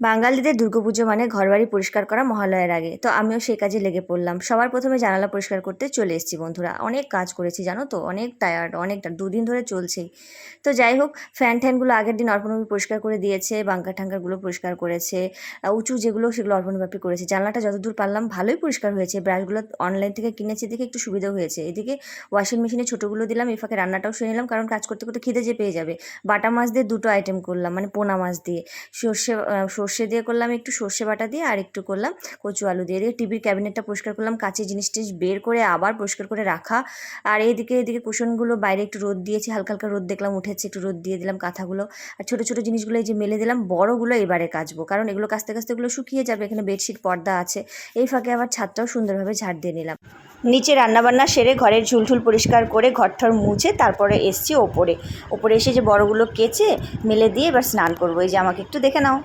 বাঙালিদের দুর্গাপুজো মানে ঘরবাড়ি পরিষ্কার করা মহালয়ার আগে। তো আমিও সেই কাজে লেগে পড়লাম। সবার প্রথমে জানালা পরিষ্কার করতে চলে এসেছি বন্ধুরা। অনেক কাজ করেছি জানো তো, অনেক টায়ার্ড, অনেকটা ২ দিন ধরে চলছেই। তো যাই হোক, ফ্যান-ট্যানগুলো আগের দিন অর্পণবাবু পরিষ্কার করে দিয়েছে, বাঙ্কার-টাঙ্কারগুলো পরিষ্কার করেছে। উঁচু যেগুলো সেগুলো অর্পণবাবু করেছে। জানলাটা যতদূর পারলাম ভালোই পরিষ্কার হয়েছে। ব্রাশগুলো অনলাইন থেকে কিনেছি দেখে একটু সুবিধা হয়েছে। এদিকে ওয়াশিং মেশিনে ছোটোগুলো দিলাম, এই ফাঁকে রান্নাটাও সেরে নিলাম, কারণ কাজ করতে করতে খিদে যে পেয়ে যাবে। বাটা মাছ দিয়ে ২টো আইটেম করলাম, মানে পোনা মাছ দিয়ে। সর্ষে দিয়ে করলাম, একটু সর্ষে বাটা দিয়ে, আর একটু করলাম কচু আলু দিয়ে। টিভির ক্যাবিনেটটা পরিষ্কার করলাম, কাঁচের জিনিস টিনিস বের করে আবার পরিষ্কার করে রাখা। আর এদিকে কুশনগুলো বাইরে একটু রোদ দিয়েছি, হালকা হালকা রোদ দেখলাম উঠেছে, একটু রোদ দিয়ে দিলাম কাঁথাগুলো। আর ছোটো ছোটো জিনিসগুলো এই যে মেলে দিলাম, বড়গুলো এবারে কাচবো, কারণ এগুলো কাচতে কাচতে এগুলো শুকিয়ে যাবে। এখানে বেডশিট পর্দা আছে। এই ফাঁকে আবার ছাদটাও সুন্দরভাবে ঝাড় দিয়ে নিলাম। নিচে রান্নাবান্না সেরে ঘরের ঝুলঝুল পরিষ্কার করে ঘরঠর মুছে তারপরে এসছি ওপরে এসে যে বড়গুলো কেচে মেলে দিয়ে এবার স্নান করবো। এই যে আমাকে একটু দেখে নাও।